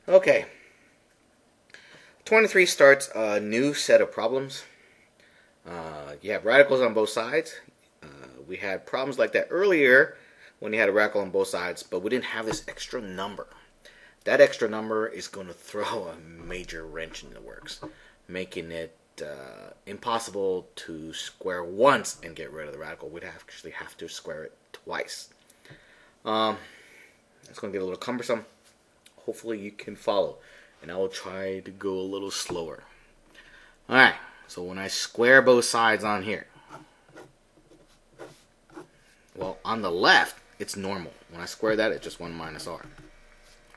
Okay. 23 starts a new set of problems. You have radicals on both sides. We had problems like that earlier when you had a radical on both sides, but we didn't have this extra number. That extra number is going to throw a major wrench in the works, making it impossible to square once and get rid of the radical. We'd actually have to square it twice. It's going to get a little cumbersome. Hopefully you can follow, and I will try to go a little slower. Alright, so when I square both sides on here, well, on the left, it's normal. When I square that, it's just 1 minus r.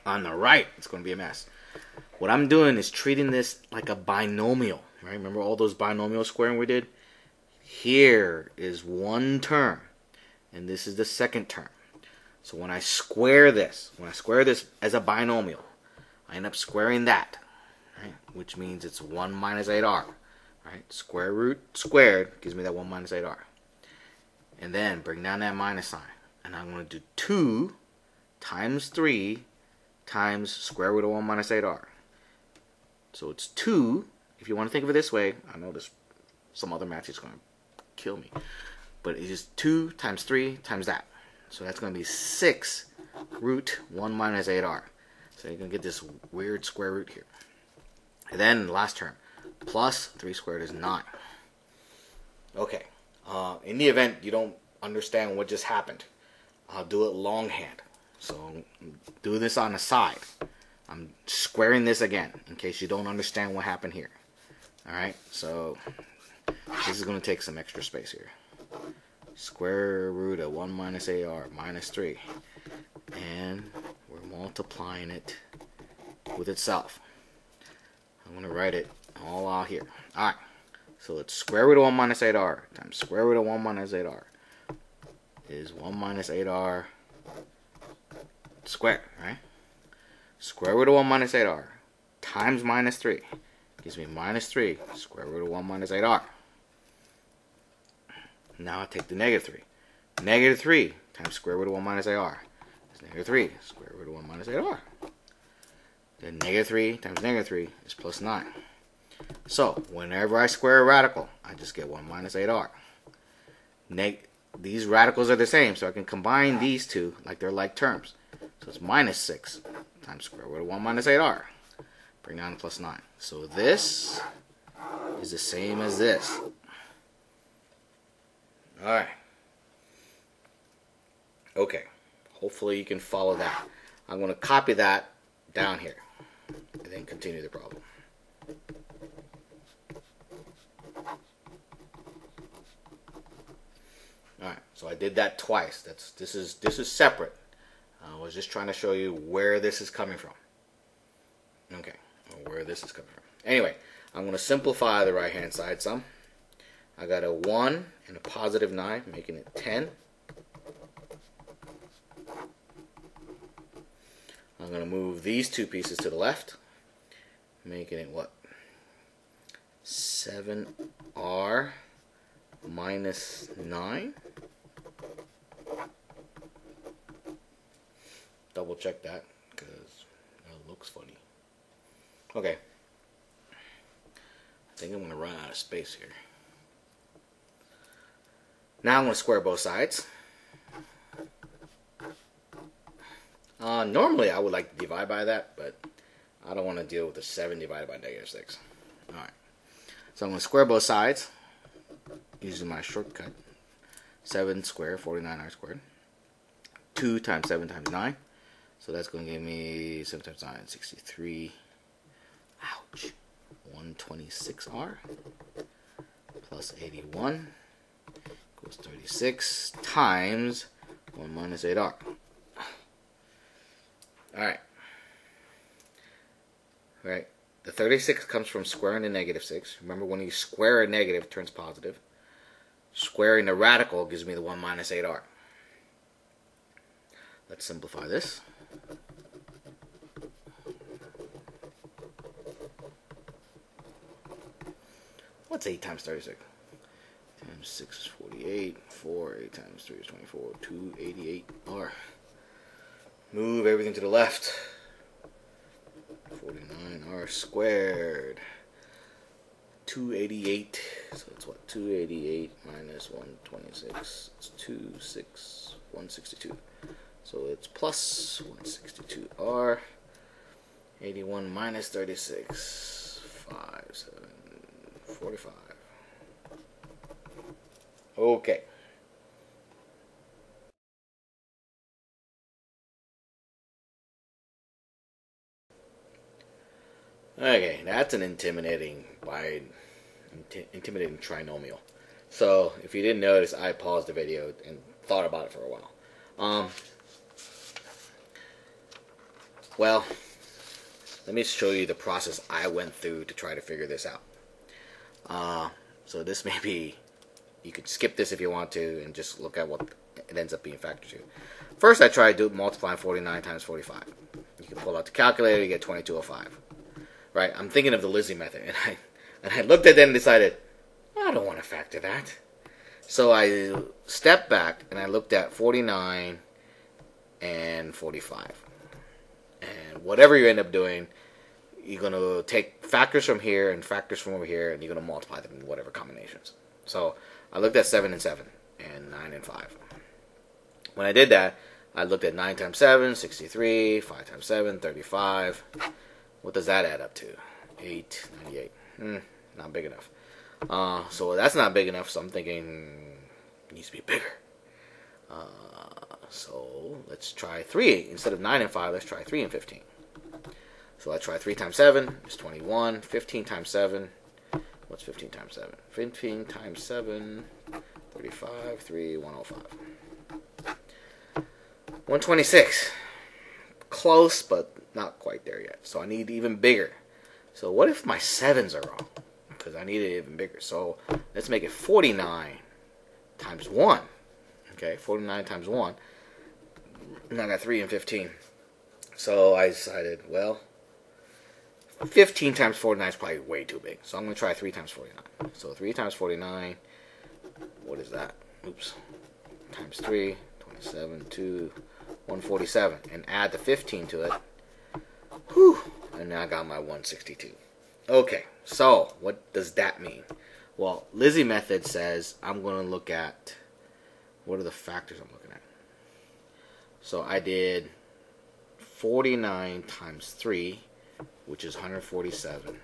On the right, it's going to be a mess. What I'm doing is treating this like a binomial. Right? Remember all those binomial squaring we did? Here is one term, and this is the second term. So when I square this as a binomial, I end up squaring that, right? Which means it's 1 minus 8r. Right? Square root squared gives me that 1 minus 8r. And then bring down that minus sign. And I'm going to do 2 times 3 times square root of 1 minus 8r. So it's 2, if you want to think of it this way, I know this some other math is going to kill me, but it's just 2 times 3 times that. So that's going to be 6 root 1 minus 8r. So you're going to get this weird square root here. And then last term, plus 3 squared is 9. Okay, in the event you don't understand what just happened, I'll do it longhand. So do this on the side. I'm squaring this again in case you don't understand what happened here. Alright, so this is going to take some extra space here. Square root of 1 minus AR minus 3. And we're multiplying it with itself. I'm going to write it all out here. Alright, so it's square root of 1 minus 8r times square root of 1 minus 8r is 1 minus 8r squared, right? Square root of 1 minus 8r times minus 3 gives me minus 3 square root of 1 minus 8r. Now I take the negative 3. Negative 3 times square root of 1 minus 8r is negative 3 square root of 1 minus 8r. Then negative 3 times negative 3 is plus 9. So whenever I square a radical, I just get 1 minus 8r. These radicals are the same, so I can combine these two like they're like terms. So it's minus 6 times square root of 1 minus 8r. Bring down the plus 9. So this is the same as this. Alright. Okay. Hopefully you can follow that. I'm going to copy that down here and then continue the problem. Alright, so I did that twice. This is separate. I was just trying to show you where this is coming from. Okay, where this is coming from. Anyway, I'm going to simplify the right hand side some. I got a 1 and a positive 9, making it 10. I'm going to move these two pieces to the left, making it what? 7r minus 9. Double check that because it looks funny. Okay. I think I'm going to run out of space here. Now I'm going to square both sides. Normally I would like to divide by that, but I don't want to deal with the 7 divided by negative 6. Alright. So I'm going to square both sides using my shortcut. 7 squared, 49r squared. 2 times 7 times 9. So that's going to give me 7 times 9, 63. Ouch. 126r plus 81 equals 36 times 1 minus 8r. Alright. Right. The 36 comes from squaring the negative 6. Remember, when you square a negative, it turns positive. Squaring the radical gives me the 1 minus 8r. Let's simplify this. What's 8 times 36? Times 6 is 48. 4, 8 times 3 is 24. 288r. Move everything to the left. r squared. 288. So it's what? 288 minus 126. It's 162. So it's plus 162r. 81 minus 36. 45. Okay. Okay, that's an intimidating trinomial. So, if you didn't notice, I paused the video and thought about it for a while. Well, let me show you the process I went through to try to figure this out. So this may be, you could skip this if you want to and just look at what it ends up being factored to. First, I tried to multiply 49 times 45. You can pull out the calculator, you get 2205. Right, I'm thinking of the Lizzie method, and I looked at that and decided, I don't want to factor that. So I stepped back and I looked at 49 and 45. And whatever you end up doing, you're going to take factors from here and factors from over here, and you're going to multiply them in whatever combinations. So I looked at 7 and 7, and 9 and 5. When I did that, I looked at 9 times 7, 63, 5 times 7, 35. What does that add up to? 8, 98. Not big enough. So that's not big enough, so I'm thinking it needs to be bigger. So let's try 3. Instead of 9 and 5, let's try 3 and 15. So I try 3 times 7 is 21. 15 times 7. What's 15 times 7? 15 times 7, 35, 3, 105. 126. Close, but not quite there yet. So I need even bigger. So what if my 7s are wrong? Because I need it even bigger. So let's make it 49 times 1. Okay, 49 times 1. And I got 3 and 15. So I decided, well, 15 times 49 is probably way too big. So I'm going to try 3 times 49. So 3 times 49, what is that? Oops. Times 3, 27, 2, 147. And add the 15 to it. Whew. And now I got my 162. Okay, so what does that mean? Well, Lizzie method says I'm going to look at, what are the factors I'm looking at? So I did 49 times 3, which is 147,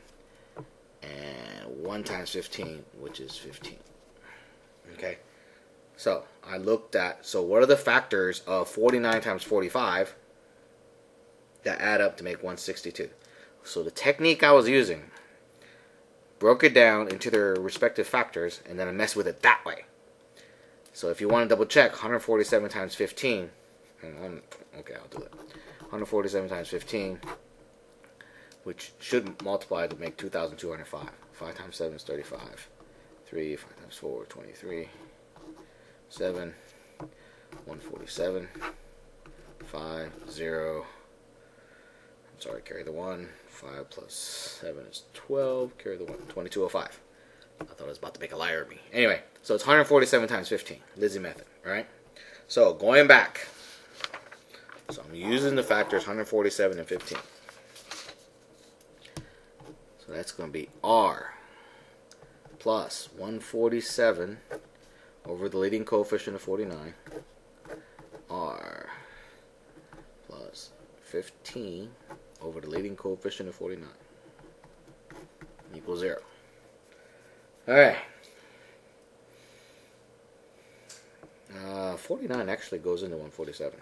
and 1 times 15, which is 15. Okay, so I looked at, so what are the factors of 49 times 45 that add up to make 162? So the technique I was using, broke it down into their respective factors, and then I messed with it that way. So if you want to double check, 147 times 15, okay, I'll do it. 147 times 15, which should multiply to make 2,205. 5 times 7 is 35. 3, 5 times 4, 23. 7, 147. 5, 0. I'm sorry, carry the 1. 5 plus 7 is 12. Carry the 1, 2205. I thought I was about to make a liar of me. Anyway, so it's 147 times 15. Lizzie method, right? So going back. So I'm using the factors 147 and 15. So that's going to be R plus 147 over the leading coefficient of 49. R plus 15 over the leading coefficient of 49 equals 0. Alright. 49 actually goes into 147.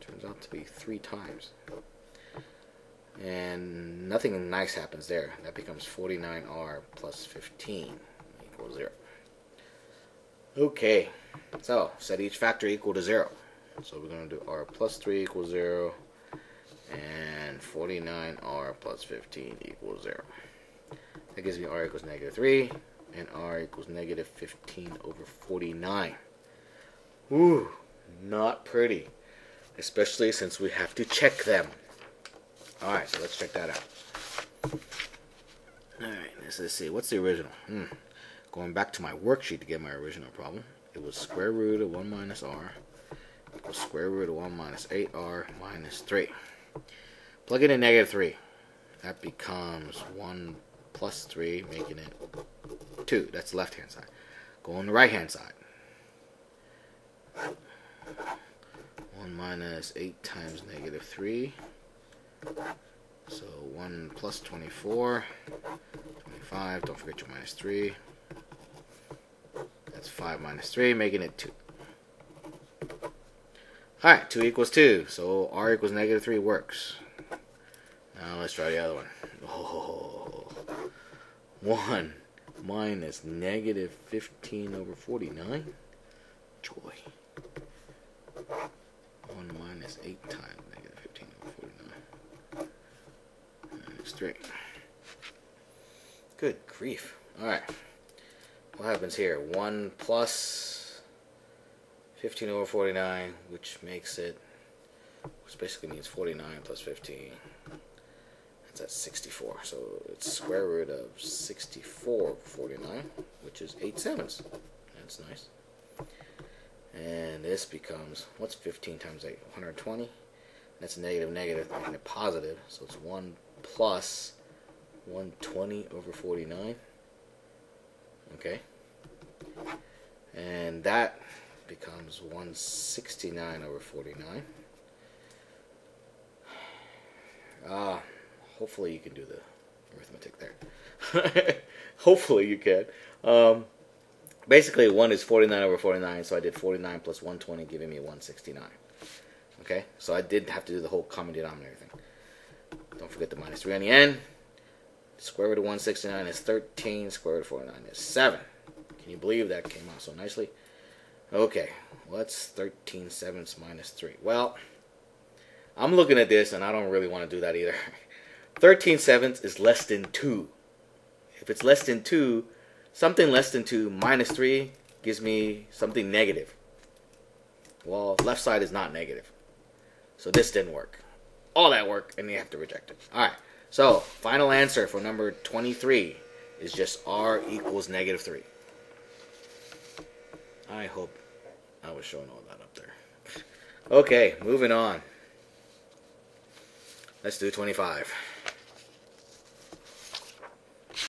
Turns out to be 3 times. And nothing nice happens there. That becomes 49R plus 15 equals 0. Okay. So, set each factor equal to 0. So we're going to do R plus 3 equals 0. And 49R plus 15 equals 0. That gives me R equals negative 3. And R equals negative 15 over 49. Ooh, not pretty. Especially since we have to check them. Alright, so let's check that out. Alright, let's see. What's the original? Going back to my worksheet to get my original problem. It was square root of 1 minus R equals square root of 1 minus 8R minus 3. Plug in a negative 3. that becomes 1 plus 3, making it 2. That's the left-hand side. Go on the right-hand side. 1 minus 8 times negative 3. So 1 plus 24. 25. Don't forget your minus 3. That's 5 minus 3, making it 2. Alright, 2 equals 2. So r equals negative 3 works. Now let's try the other one. Oh, 1 minus negative 15 over 49. Joy. 1 minus 8 times negative 15 over 49. Minus 3. Good grief. Alright. What happens here? 1 plus 15 over 49, which makes it, which basically means 49 plus 15. That's at 64. So it's square root of 64 over 49, which is 8 sevenths. That's nice. And this becomes, what's 15 times 8? 120. That's negative, making it positive. So it's 1 plus 120 over 49. Okay. And that becomes 169 over 49. Hopefully you can do the arithmetic there. Hopefully you can. Basically, 1 is 49 over 49, so I did 49 plus 120, giving me 169. Okay, so I did have to do the whole common denominator thing. Don't forget the minus 3 on the end. Square root of 169 is 13. Square root of 49 is 7. Can you believe that came out so nicely? Okay, what's 13 sevenths minus 3? Well, I'm looking at this, and I don't really want to do that either. 13 sevenths is less than 2. If it's less than 2, something less than 2 minus 3 gives me something negative. Well, left side is not negative. So this didn't work. All that work, and you have to reject it. Alright, so final answer for number 23 is just r equals negative 3. I hope I was showing all that up there. Okay, moving on. Let's do 25.